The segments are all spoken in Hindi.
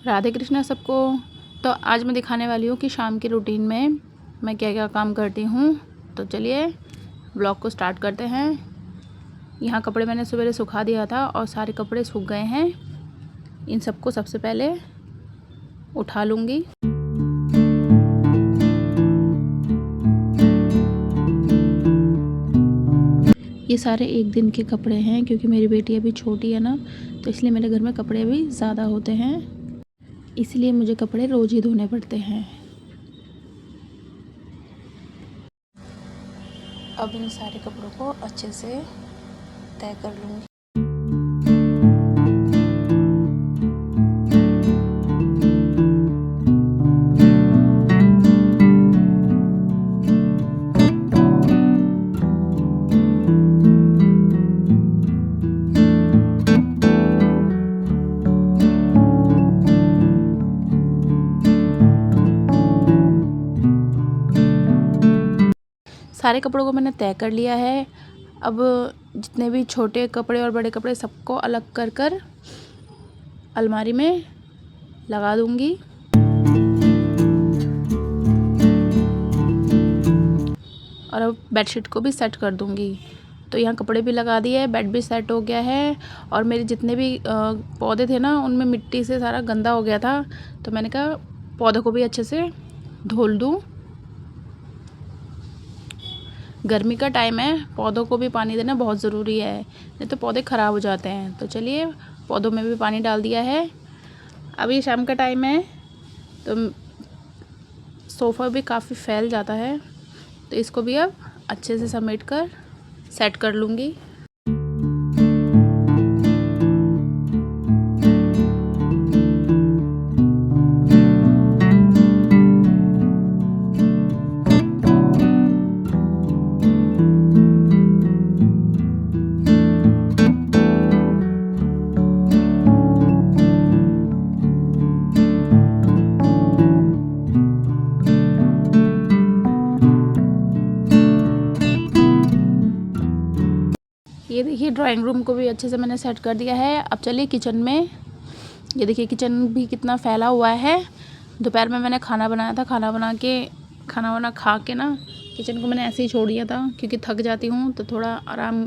राधे कृष्णा सबको। तो आज मैं दिखाने वाली हूँ कि शाम की रूटीन में मैं क्या क्या काम करती हूँ। तो चलिए ब्लॉग को स्टार्ट करते हैं। यहाँ कपड़े मैंने सवेरे सुखा दिया था और सारे कपड़े सूख गए हैं। इन सबको सबसे पहले उठा लूँगी। ये सारे एक दिन के कपड़े हैं क्योंकि मेरी बेटी अभी छोटी है ना, तो इसलिए मेरे घर में कपड़े भी ज़्यादा होते हैं, इसलिए मुझे कपड़े रोज़ ही धोने पड़ते हैं। अब इन सारे कपड़ों को अच्छे से तय कर लूँगी। सारे कपड़ों को मैंने तय कर लिया है। अब जितने भी छोटे कपड़े और बड़े कपड़े सबको अलग कर कर अलमारी में लगा दूंगी। और अब बेडशीट को भी सेट कर दूंगी। तो यहाँ कपड़े भी लगा दिए, बेड भी सेट हो गया है। और मेरे जितने भी पौधे थे ना, उनमें मिट्टी से सारा गंदा हो गया था, तो मैंने कहा पौधों को भी अच्छे से धुल दूँ। गर्मी का टाइम है, पौधों को भी पानी देना बहुत ज़रूरी है, नहीं तो पौधे ख़राब हो जाते हैं। तो चलिए पौधों में भी पानी डाल दिया है। अभी शाम का टाइम है तो सोफ़ा भी काफ़ी फैल जाता है, तो इसको भी अब अच्छे से समेट कर सेट कर लूँगी। ये देखिए ड्राइंग रूम को भी अच्छे से मैंने सेट कर दिया है। अब चलिए किचन में। ये देखिए किचन भी कितना फैला हुआ है। दोपहर में मैंने खाना बनाया था, खाना वाना खा के ना किचन को मैंने ऐसे ही छोड़ दिया था, क्योंकि थक जाती हूँ तो थोड़ा आराम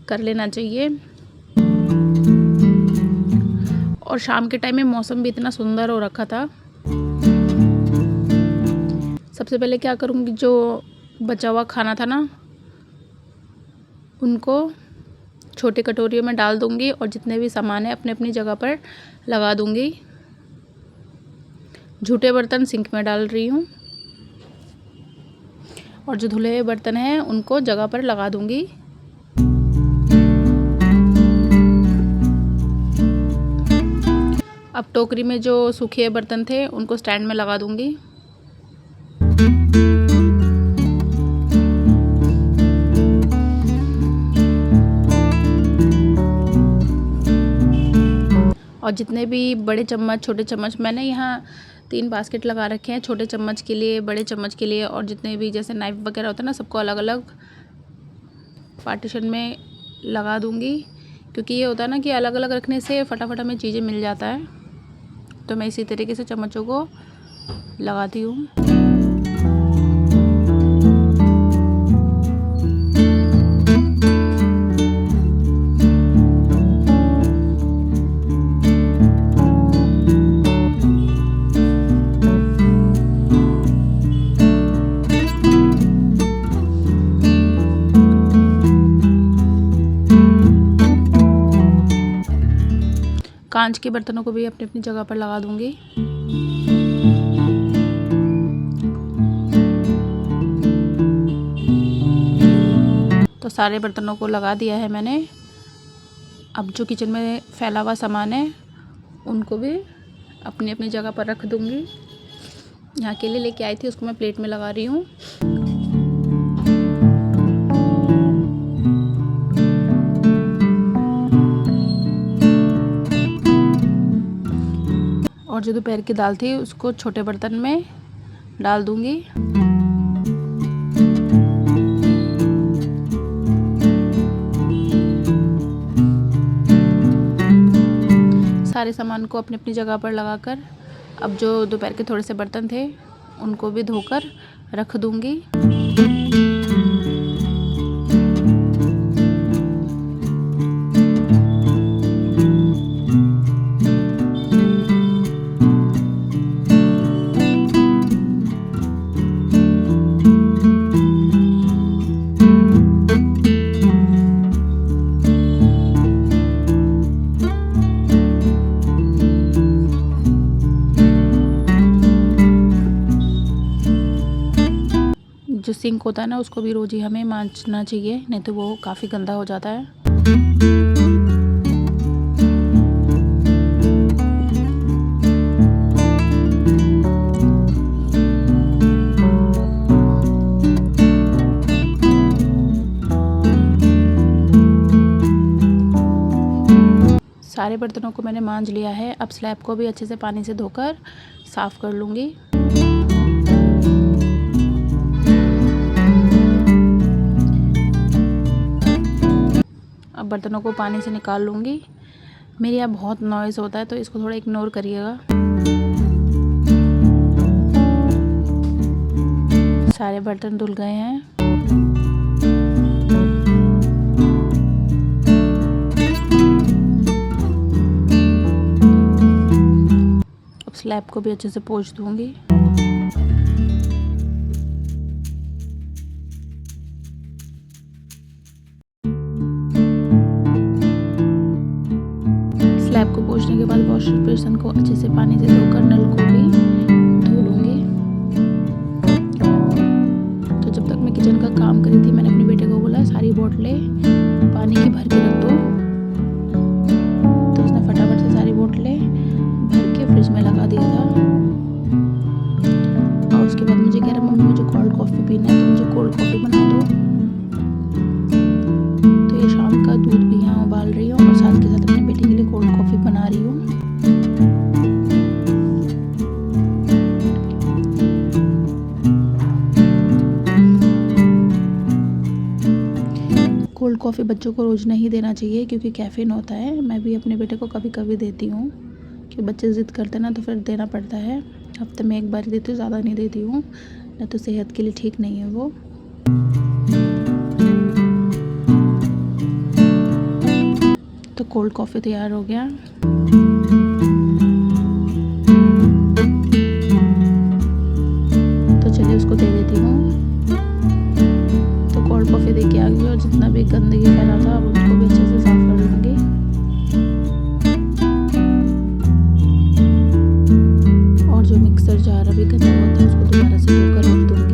कर लेना चाहिए। और शाम के टाइम में मौसम भी इतना सुंदर हो रखा था। सबसे पहले क्या करूँगी, जो बचा हुआ खाना था ना, उनको छोटे कटोरियों में डाल दूंगी और जितने भी सामान है अपने अपनी जगह पर लगा दूंगी। झूठे बर्तन सिंक में डाल रही हूँ और जो धुले हुए बर्तन हैं उनको जगह पर लगा दूंगी। अब टोकरी में जो सूखे बर्तन थे उनको स्टैंड में लगा दूंगी। और जितने भी बड़े चम्मच, छोटे चम्मच, मैंने यहाँ 3 बास्केट लगा रखे हैं, छोटे चम्मच के लिए, बड़े चम्मच के लिए। और जितने भी जैसे नाइफ वगैरह होता है ना, सबको अलग अलग पार्टीशन में लगा दूंगी, क्योंकि ये होता है ना कि अलग अलग रखने से फटाफट में चीज़ें मिल जाता है। तो मैं इसी तरीके से चम्मचों को लगाती हूँ। कांच के बर्तनों को भी अपनी अपनी जगह पर लगा दूंगी। तो सारे बर्तनों को लगा दिया है मैंने। अब जो किचन में फैला हुआ सामान है उनको भी अपनी अपनी जगह पर रख दूंगी। यहाँ के लिए लेके आई थी, उसको मैं प्लेट में लगा रही हूँ। और जो दोपहर की दाल थी उसको छोटे बर्तन में डाल दूंगी। सारे सामान को अपनी अपनी जगह पर लगाकर अब जो दोपहर के थोड़े से बर्तन थे उनको भी धोकर रख दूँगी। जो सिंक होता है ना उसको भी रोज़ ही हमें मांजना चाहिए, नहीं तो वो काफ़ी गंदा हो जाता है। सारे बर्तनों को मैंने मांज लिया है। अब स्लैब को भी अच्छे से पानी से धोकर साफ़ कर लूँगी। अब बर्तनों को पानी से निकाल लूँगी। मेरे यहाँ बहुत नॉइज़ होता है तो इसको थोड़ा इग्नोर करिएगा। सारे बर्तन धुल गए हैं। अब स्लैब को भी अच्छे से पोंछ दूँगी। स्लैब को पोंछने के बाद वॉश बेसिन को अच्छे से पानी से धोकर नल को भी धो लूँगी। तो जब तक मैं किचन का काम कर रही थी मैंने अपने बेटे को बोला सारी बोतलें पानी की भर के रख दो। तो उसने फटाफट से सारी बोतलें भर के फ्रिज में लगा दिया था। और उसके बाद मुझे कह रहा मम्मी मुझे कोल्ड कॉफ़ी पीना है तो मुझे कोल्ड कॉफ़ी बना दो। तो ये शाम का दूध भी यहाँ उबाल रही हूँ और साथ के साथ अपने बेटे के लिए कोल्ड कॉफ़ी बना रही हूँ। कोल्ड कॉफ़ी बच्चों को रोज़ नहीं देना चाहिए क्योंकि कैफ़ीन होता है। मैं भी अपने बेटे को कभी कभी देती हूँ कि बच्चे ज़िद करते हैं ना तो फिर देना पड़ता है। हफ्ते में एक बार देती हूँ, ज़्यादा नहीं देती हूँ, नहीं तो सेहत के लिए ठीक नहीं है वो। तो कोल्ड कॉफ़ी तैयार हो गया। तो चलिए उसको दे देती हूँ। तो कोल्ड कॉफ़ी दे के आ गई और जितना भी गंदगी फैला था अब उसको भी अच्छे से साफ कर लूँगी। और जो मिक्सर जार अभी गंदा हुआ था उसको दोबारा से धोकर रख दूँगी।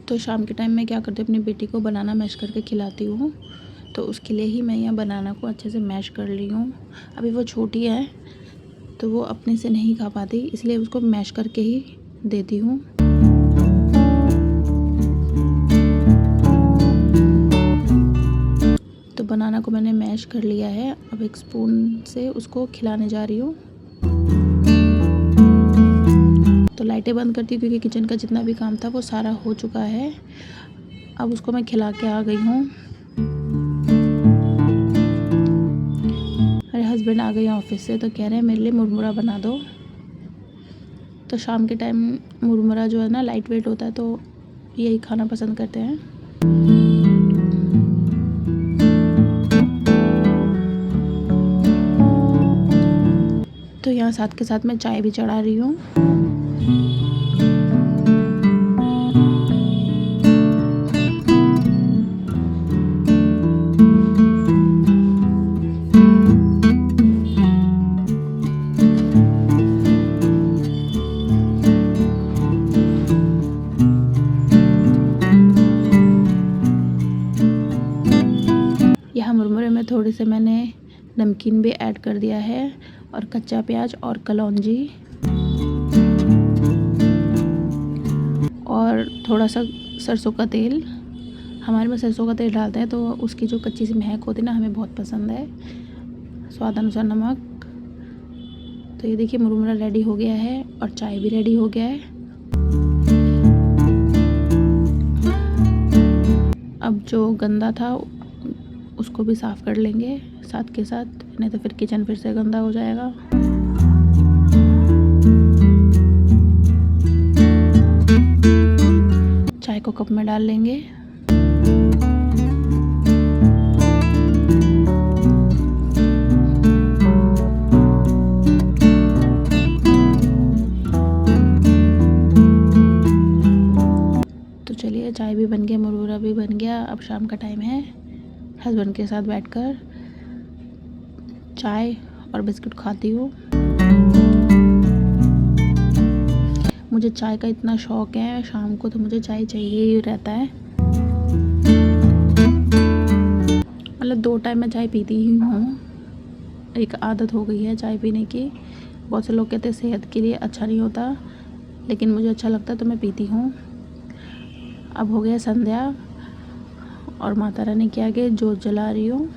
तो शाम के टाइम में क्या करती हूँ अपनी बेटी को बनाना मैश करके खिलाती हूँ। तो उसके लिए ही मैं यहाँ बनाना को अच्छे से मैश कर ली हूँ। अभी वो छोटी है तो वो अपने से नहीं खा पाती, इसलिए उसको मैश करके ही देती हूँ। तो बनाना को मैंने मैश कर लिया है। अब एक स्पून से उसको खिलाने जा रही हूँ। तो लाइटें बंद करती हूँ क्योंकि किचन का जितना भी काम था वो सारा हो चुका है। अब उसको मैं खिला के आ गई हूँ। मेरे हस्बैंड आ गए ऑफिस से तो कह रहे हैं मेरे लिए मुरमुरा बना दो। तो शाम के टाइम मुरमुरा जो है ना लाइट वेट होता है तो यही खाना पसंद करते हैं। तो यहाँ साथ के साथ मैं चाय भी चढ़ा रही हूँ। यहाँ मुरमुरे में थोड़ी से मैंने नमकीन भी ऐड कर दिया है और कच्चा प्याज और कलौंजी और थोड़ा सा सरसों का तेल हमारे में सरसों का तेल डालते हैं तो उसकी जो कच्ची सी महक होती है ना, हमें बहुत पसंद है। स्वाद अनुसार नमक। तो ये देखिए मुरमुरा रेडी हो गया है और चाय भी रेडी हो गया है। अब जो गंदा था उसको भी साफ़ कर लेंगे साथ के साथ, नहीं तो फिर किचन फिर से गंदा हो जाएगा। चाय को कप में डाल लेंगे। तो चलिए चाय भी बन गया, मुरमुरा भी बन गया। अब शाम का टाइम है, हस्बैंड के साथ बैठकर चाय और बिस्कुट खाती हूँ। मुझे चाय का इतना शौक़ है, शाम को तो मुझे चाय चाहिए ही रहता है। मतलब 2 टाइम मैं चाय पीती ही हूँ, एक आदत हो गई है चाय पीने की। बहुत से लोग कहते हैं सेहत के लिए अच्छा नहीं होता, लेकिन मुझे अच्छा लगता है तो मैं पीती हूँ। अब हो गया संध्या और माता रानी के आगे जोत जला रही हूँ।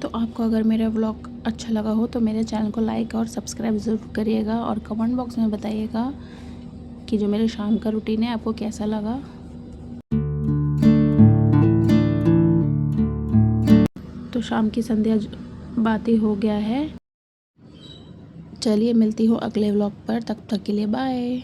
तो आपको अगर मेरा व्लॉग अच्छा लगा हो तो मेरे चैनल को लाइक और सब्सक्राइब ज़रूर करिएगा और कमेंट बॉक्स में बताइएगा कि जो मेरे शाम का रूटीन है आपको कैसा लगा। तो शाम की संध्या बाती हो गया है। चलिए मिलती हूँ अगले व्लॉग पर, तब तक के लिए बाय।